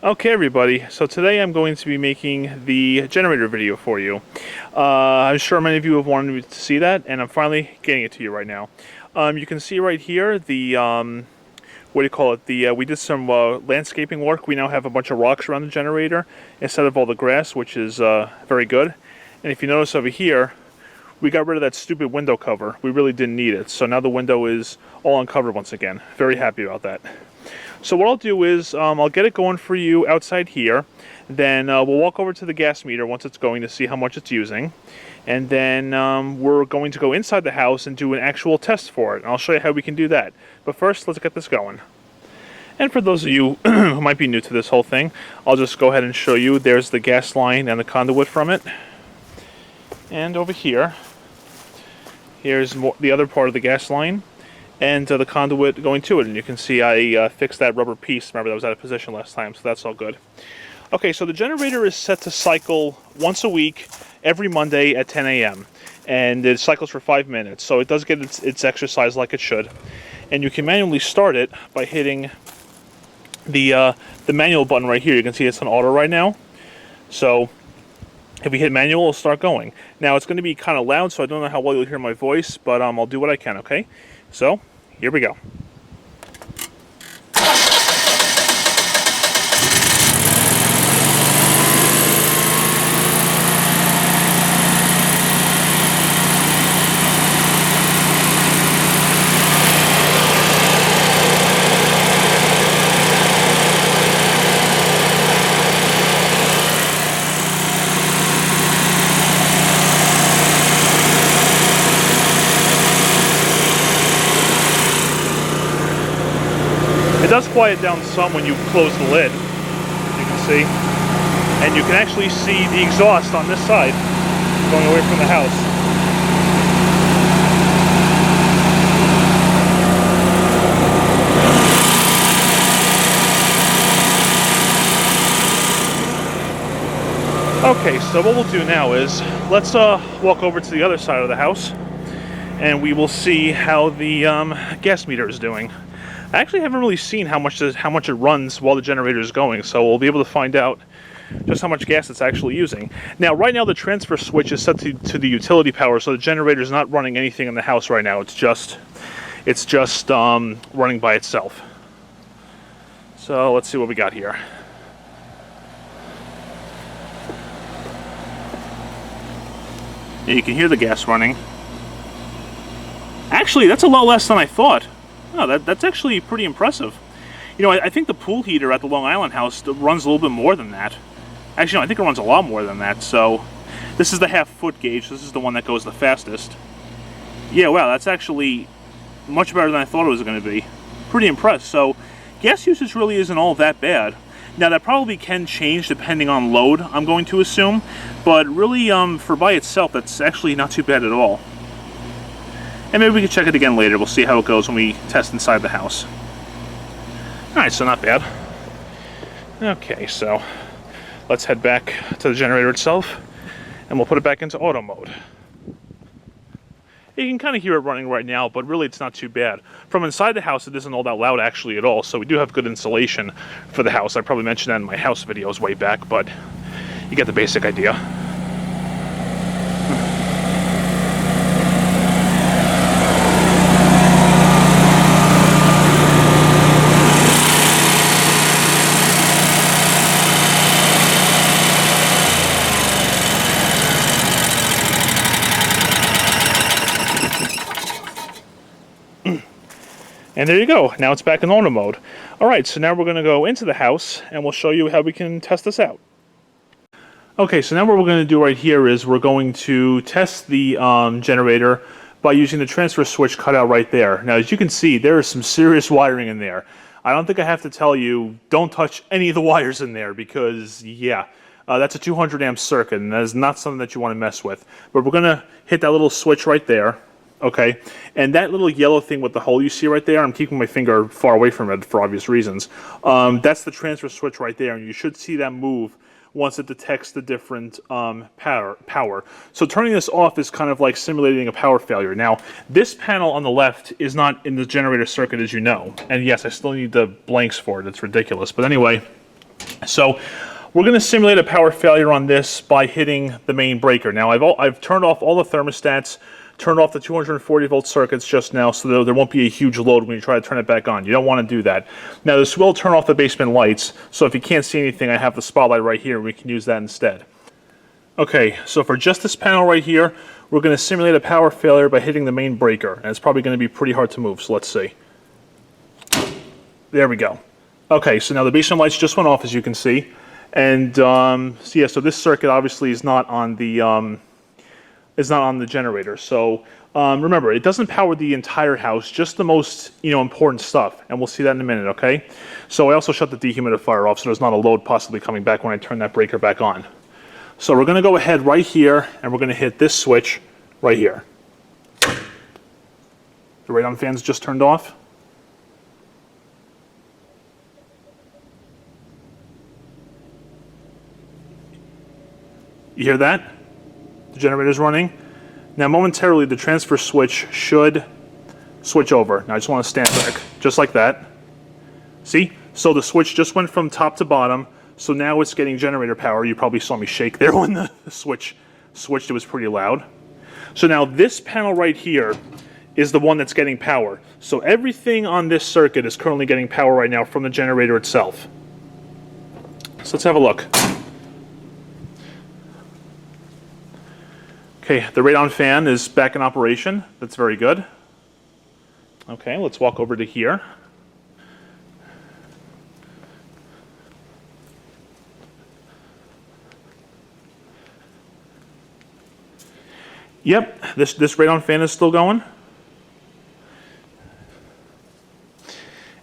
Okay everybody, so today I'm going to be making the generator video for you. I'm sure many of you have wanted me to see that, and I'm finally getting it to you right now. You can see right here the, what do you call it, we did some landscaping work. We now have a bunch of rocks around the generator instead of all the grass, which is very good. And if you notice over here, we got rid of that stupid window cover. We really didn't need it, so now the window is all uncovered once again. Very happy about that. So what I'll do is, I'll get it going for you outside here, then we'll walk over to the gas meter once it's going to see how much it's using, and then we're going to go inside the house and do an actual test for it, and I'll show you how we can do that. But first, let's get this going. And for those of you who might be new to this whole thing, I'll just go ahead and show you. There's the gas line and the conduit from it. And over here, here's the other part of the gas line. And the conduit going to it, and you can see I fixed that rubber piece. Remember, that was out of position last time, so that's all good. Okay, so the generator is set to cycle once a week, every Monday at 10 a.m. and it cycles for 5 minutes, so it does get its exercise like it should. And you can manually start it by hitting the manual button right here. You can see it's on auto right now. So if we hit manual, it'll start going. Now it's going to be kind of loud, so I don't know how well you'll hear my voice, but I'll do what I can. Okay, so here we go. It does quiet down some when you close the lid, you can see. And you can actually see the exhaust on this side going away from the house. Okay, so what we'll do now is, let's walk over to the other side of the house, and we will see how the gas meter is doing. I actually haven't really seen how much it runs while the generator is going, so we'll be able to find out just how much gas it's actually using. Now, right now the transfer switch is set to the utility power, so the generator is not running anything in the house right now. It's just running by itself. So let's see what we got here. Yeah, you can hear the gas running. Actually, that's a lot less than I thought. Oh, that's actually pretty impressive. You know, I think the pool heater at the Long Island house runs a little bit more than that. Actually, no, I think it runs a lot more than that. So, this is the half-foot gauge. This is the one that goes the fastest. Yeah, wow, that's actually much better than I thought it was going to be. Pretty impressed. So, gas usage really isn't all that bad. Now, that probably can change depending on load, I'm going to assume. But really, for by itself, that's actually not too bad at all. And maybe we can check it again later. We'll see how it goes when we test inside the house. Alright, so not bad. Okay, so let's head back to the generator itself, and we'll put it back into auto mode. You can kind of hear it running right now, but really it's not too bad. From inside the house, it isn't all that loud actually at all, so we do have good insulation for the house. I probably mentioned that in my house videos way back, but you get the basic idea. And there you go. Now it's back in auto mode. Alright, so now we're going to go into the house, and we'll show you how we can test this out. Okay, so now what we're going to do right here is we're going to test the generator by using the transfer switch cut out right there. Now, as you can see, there is some serious wiring in there. I don't think I have to tell you, don't touch any of the wires in there, because, yeah, that's a 200 amp circuit, and that is not something that you want to mess with. But we're going to hit that little switch right there. Okay, and that little yellow thing with the hole you see right there, I'm keeping my finger far away from it for obvious reasons. That's the transfer switch right there, and you should see that move once it detects the different power. So turning this off is kind of like simulating a power failure. Now, this panel on the left is not in the generator circuit, as you know. And yes, I still need the blanks for it. It's ridiculous. But anyway, So we're going to simulate a power failure on this by hitting the main breaker. Now I've turned off all the thermostats, turned off the 240 volt circuits just now, so there won't be a huge load when you try to turn it back on. You don't want to do that. Now this will turn off the basement lights, so if you can't see anything, I have the spotlight right here, and we can use that instead. Okay, so for just this panel right here, we're going to simulate a power failure by hitting the main breaker, and it's probably going to be pretty hard to move, so let's see. There we go. Okay, so now the basement lights just went off, as you can see, and so this circuit obviously is not on the generator. So remember, it doesn't power the entire house, just the most important stuff, and we'll see that in a minute. Okay, so I also shut the dehumidifier off, so there's not a load possibly coming back when I turn that breaker back on. So we're going to go ahead right here, and we're going to hit this switch right here. The radon fan's just turned off. You hear that? The generator's running. Now momentarily the transfer switch should switch over. Now I just want to stand back, just like that. See? So the switch just went from top to bottom, so now it's getting generator power. You probably saw me shake there when the switch switched. It was pretty loud. So now this panel right here is the one that's getting power. So everything on this circuit is currently getting power right now from the generator itself. So let's have a look. Okay, the radon fan is back in operation. That's very good. Okay, let's walk over to here. Yep, this radon fan is still going.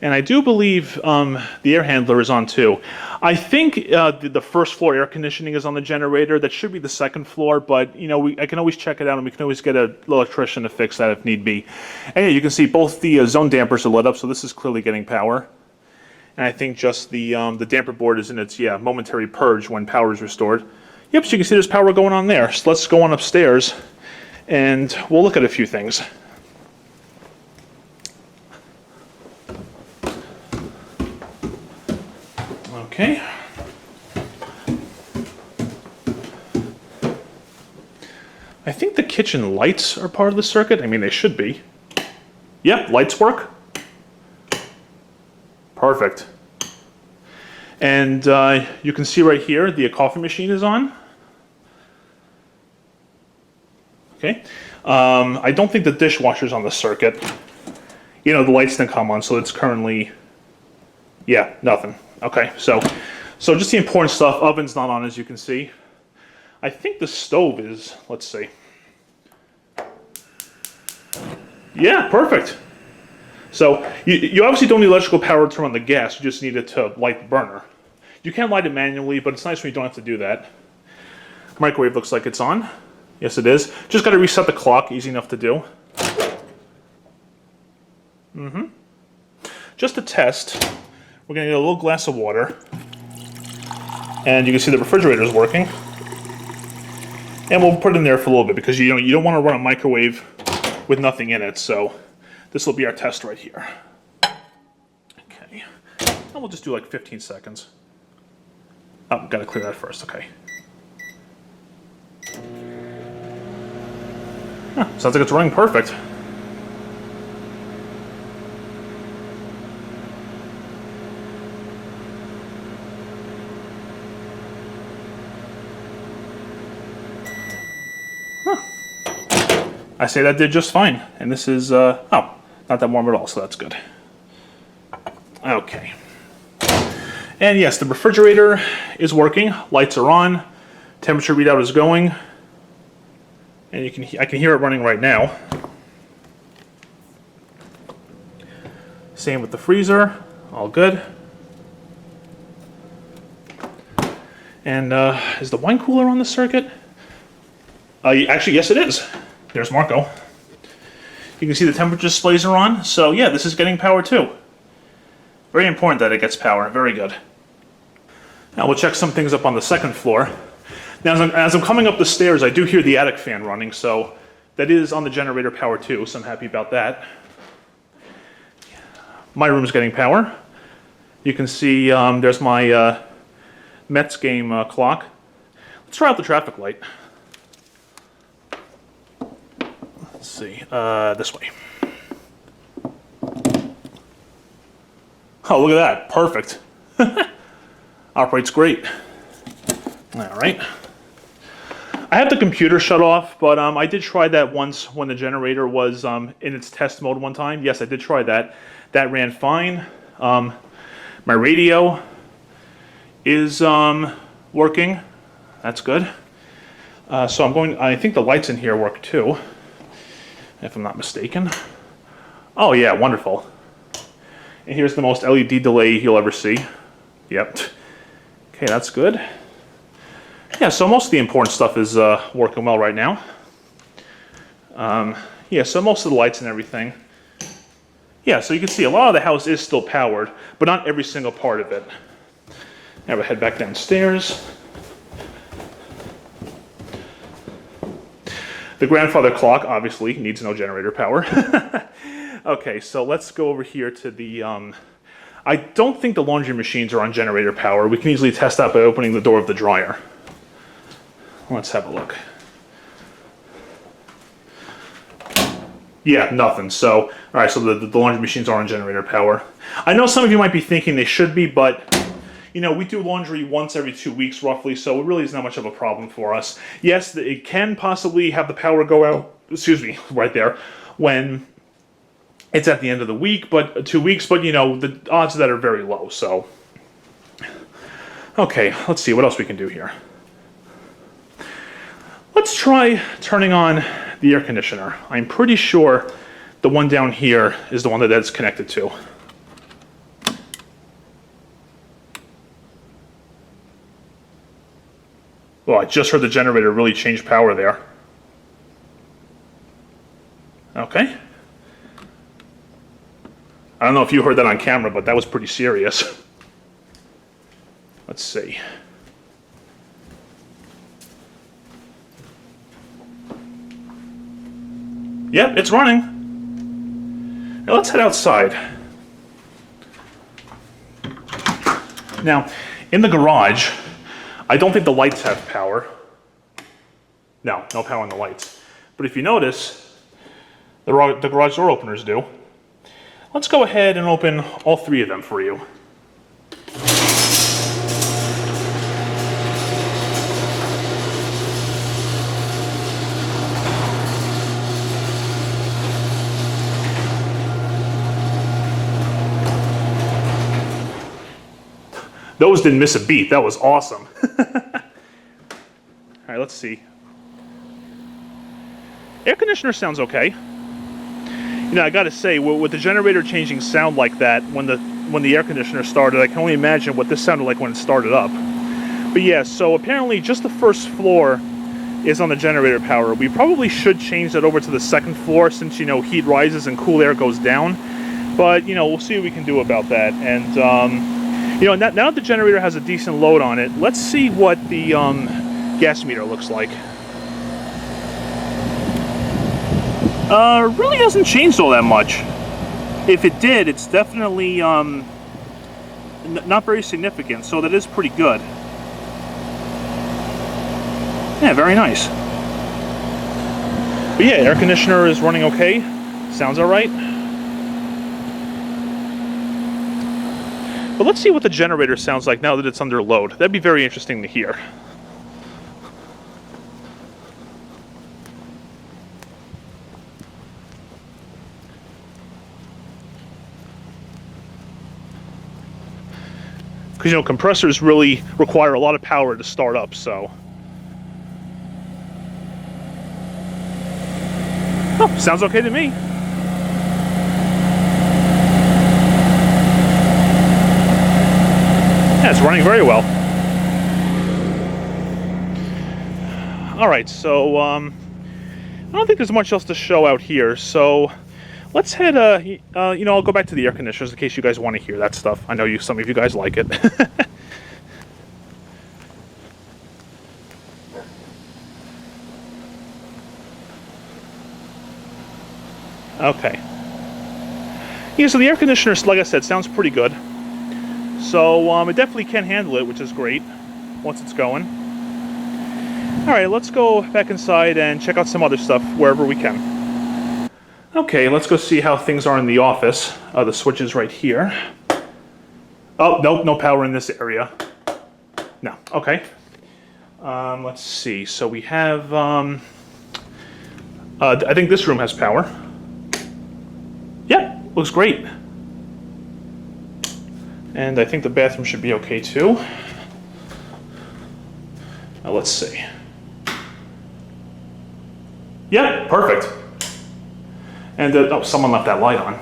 And I do believe the air handler is on too. I think the first floor air conditioning is on the generator. That should be the second floor, but I can always check it out, and we can always get an electrician to fix that if need be. And yeah, you can see both the zone dampers are lit up, so this is clearly getting power. And I think just the damper board is in its momentary purge when power is restored. Yep, so you can see there's power going on there. So let's go on upstairs, and we'll look at a few things. Okay. I think the kitchen lights are part of the circuit. I mean, they should be. Yep, lights work. Perfect. And you can see right here, the coffee machine is on. Okay. I don't think the dishwasher's on the circuit. The lights didn't come on, so it's currently, nothing. Okay, so just the important stuff. Oven's not on, as you can see. I think the stove is, let's see. Yeah, perfect. So you obviously don't need electrical power to run the gas. You just need it to light the burner. You can light it manually, but it's nice when you don't have to do that. Microwave looks like it's on. Yes, it is. Just got to reset the clock. Easy enough to do. Just to test, we're going to get a little glass of water. And you can see the refrigerator is working. And we'll put it in there for a little bit because you don't want to run a microwave with nothing in it. So this will be our test right here. Okay. And we'll just do like 15 seconds. Oh, got to clear that first. Okay. Sounds like it's running perfect. I say that did just fine, and this is, not that warm at all, so that's good. Okay. And yes, the refrigerator is working, lights are on, temperature readout is going, and I can hear it running right now. Same with the freezer, all good. And is the wine cooler on the circuit? Actually, yes it is. There's Marco. You can see the temperature displays are on, so yeah, this is getting power too. Very important that it gets power, very good. Now we'll check some things up on the second floor. Now as I'm coming up the stairs, I do hear the attic fan running, so that is on the generator power too, so I'm happy about that. My room's getting power. You can see there's my Mets game clock. Let's try out the traffic light. Let's see, this way. Oh, look at that, perfect. Operates great. All right. I have the computer shut off, but I did try that once when the generator was in its test mode one time. Yes, I did try that. That ran fine. My radio is working. That's good. So I think the lights in here work too, if I'm not mistaken. Oh yeah, wonderful. And here's the most LED delay you'll ever see. Yep. Okay, that's good. Yeah, so most of the important stuff is working well right now. Yeah, so most of the lights and everything. Yeah, so you can see a lot of the house is still powered, but not every single part of it. Now we'll head back downstairs. The grandfather clock obviously needs no generator power. Okay, so let's go over here to the... I don't think the laundry machines are on generator power. We can easily test that by opening the door of the dryer. Let's have a look. Yeah, nothing. So, all right, so the laundry machines are on generator power. I know some of you might be thinking they should be, but, you know, we do laundry once every 2 weeks roughly, so it really is not much of a problem for us. Yes, it can possibly have the power go out, excuse me, right there, when it's at the end of the week, but 2 weeks, but, you know, the odds of that are very low, so. Okay, let's see what else we can do here. Let's try turning on the air conditioner. I'm pretty sure the one down here is the one that it's connected to. Well, I just heard the generator really change power there. Okay. I don't know if you heard that on camera, but that was pretty serious. Let's see. Yep, it's running. Now let's head outside. Now, in the garage, I don't think the lights have power. No power on the lights. But if you notice, the garage door openers do. Let's go ahead and open all 3 of them for you. Those didn't miss a beat. That was awesome. All right, let's see. Air conditioner sounds okay. You know, I gotta say, with the generator changing sound like that when the air conditioner started, I can only imagine what this sounded like when it started up. But yeah, so apparently just the first floor is on the generator power. We probably should change that over to the second floor since, you know, heat rises and cool air goes down. But, you know, we'll see what we can do about that. And, you know, now that the generator has a decent load on it, let's see what the gas meter looks like. Really hasn't changed all that much. If it did, it's definitely not very significant, so that is pretty good. Yeah, very nice. But yeah, air conditioner is running okay. Sounds all right. But let's see what the generator sounds like now that it's under load. That'd be very interesting to hear. Because, you know, compressors really require a lot of power to start up, so. Oh, sounds okay to me. Yeah, it's running very well. All right, so I don't think there's much else to show out here. So let's head. You know, I'll go back to the air conditioners in case you guys want to hear that stuff. I know some of you guys like it. Okay. Yeah, so the air conditioner, like I said, sounds pretty good. So it definitely can handle it, which is great. once it's going. Alright, let's go back inside and check out some other stuff wherever we can. Okay, let's go see how things are in the office. The switch is right here. Oh, nope, no power in this area. No, okay. Let's see, so we have, I think this room has power. Yeah, looks great. And I think the bathroom should be okay too. Now let's see. Yeah, perfect. And oh, someone left that light on.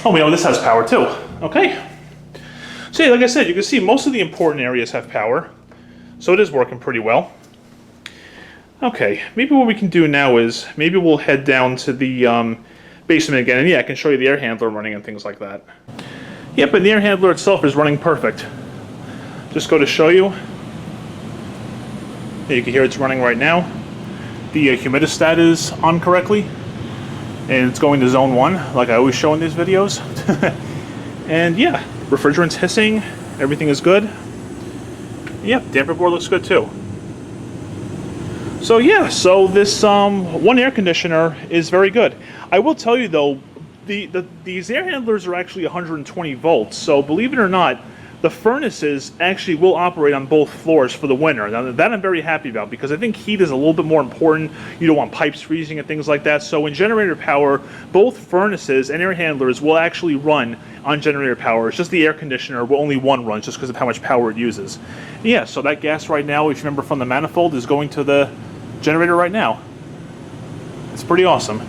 Oh, we know this has power too. Okay. So yeah, like I said, you can see most of the important areas have power. So it is working pretty well. Okay, maybe what we can do now is, maybe we'll head down to the basement again. And yeah, I can show you the air handler running and things like that. Yep, and the air handler itself is running perfect. Just go to show you. You can hear it's running right now. The humidistat is on correctly, and it's going to zone 1, like I always show in these videos. And yeah, refrigerant's hissing, everything is good. Yep, damper board looks good too. So yeah, so this one air conditioner is very good. I will tell you though, these air handlers are actually 120 volts, so believe it or not, the furnaces actually will operate on both floors for the winter. Now that I'm very happy about, because I think heat is a little bit more important. You don't want pipes freezing and things like that. So in generator power, both furnaces and air handlers will actually run on generator power. It's just the air conditioner will only one runs just because of how much power it uses. Yeah, so that gas right now, if you remember from the manifold, is going to the generator right now. It's pretty awesome.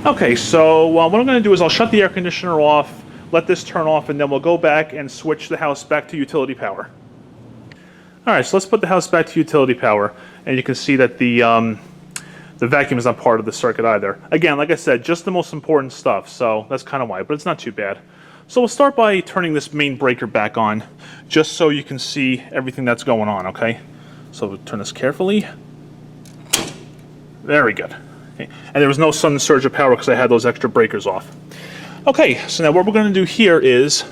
Okay, so what I'm going to do is I'll shut the air conditioner off, let this turn off, and then we'll go back and switch the house back to utility power. Alright, so let's put the house back to utility power, and you can see that the vacuum is not part of the circuit either. Again, like I said, just the most important stuff, so that's kind of why, but it's not too bad. So we'll start by turning this main breaker back on, just so you can see everything that's going on, okay? So we'll turn this carefully. Very good. Okay. And there was no sudden surge of power because I had those extra breakers off. Okay, so now what we're going to do here is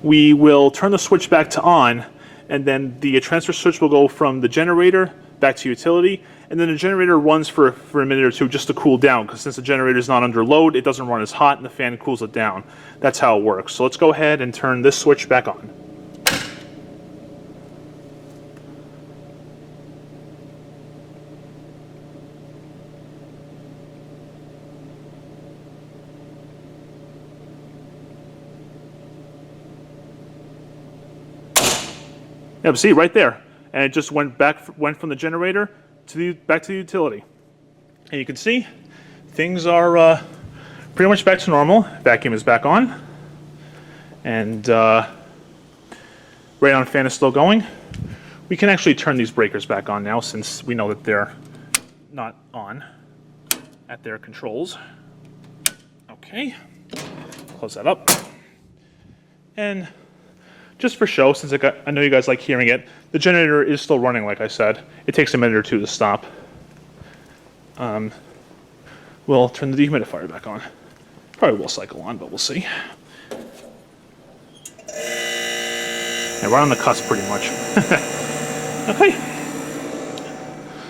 we will turn the switch back to on, and then the transfer switch will go from the generator back to utility, and then the generator runs for a minute or two just to cool down, because since the generator is not under load, it doesn't run as hot and the fan cools it down. That's how it works. So let's go ahead and turn this switch back on. Yeah, see, right there, and it just went from the generator to back to the utility. And you can see things are pretty much back to normal. Vacuum is back on, and radon fan is still going. We can actually turn these breakers back on now, since we know that they're not on at their controls. Okay, close that up, and just for show, since I know you guys like hearing it, the generator is still running, like I said. It takes a minute or two to stop. We'll turn the dehumidifier back on. Probably will cycle on, but we'll see. And we're on the cusp pretty much. Okay.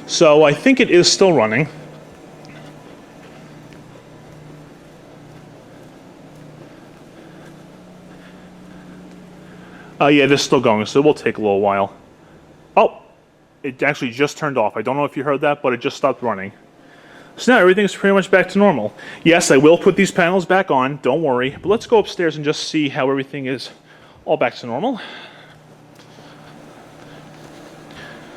So I think it is still running. Yeah, it is still going, so it will take a little while. Oh, it actually just turned off. I don't know if you heard that, but it just stopped running. So now everything's pretty much back to normal. Yes, I will put these panels back on, don't worry. But let's go upstairs and just see how everything is all back to normal.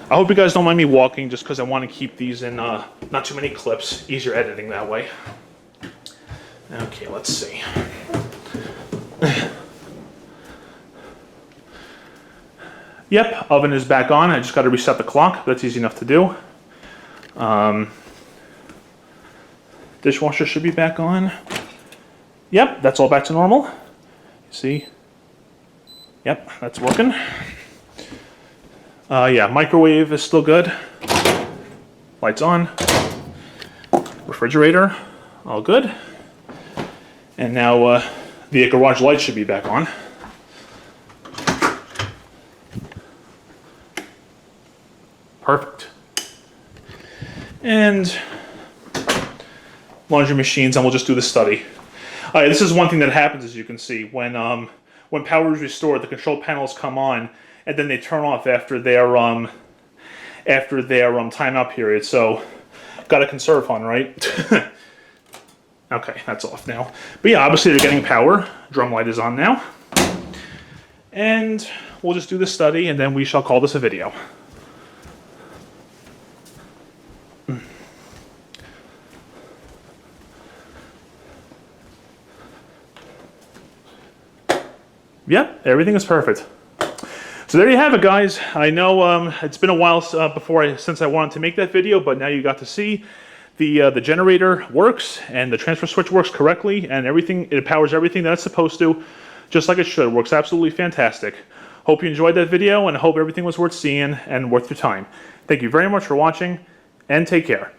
I hope you guys don't mind me walking, just because I want to keep these in not too many clips. Easier editing that way. Okay, let's see. Yep, oven is back on. I just got to reset the clock. That's easy enough to do. Dishwasher should be back on. Yep, that's all back to normal. You see? Yep, that's working. Yeah, microwave is still good. Lights on. Refrigerator, all good. And now the garage light should be back on. Perfect. And laundry machines, and we'll just do the study. All right, this is one thing that happens, as you can see, when power is restored, the control panels come on, and then they turn off after their timeout period. So, gotta conserve fun, right? Okay, that's off now. But yeah, obviously they're getting power. Drum light is on now, and we'll just do the study, and then we shall call this a video. Yep, everything is perfect. So there you have it, guys. I know it's been a while since I wanted to make that video, but now you got to see the generator works and the transfer switch works correctly, and everything, it powers everything that it's supposed to, just like it should. It works absolutely fantastic. Hope you enjoyed that video, and I hope everything was worth seeing and worth your time. Thank you very much for watching, and take care.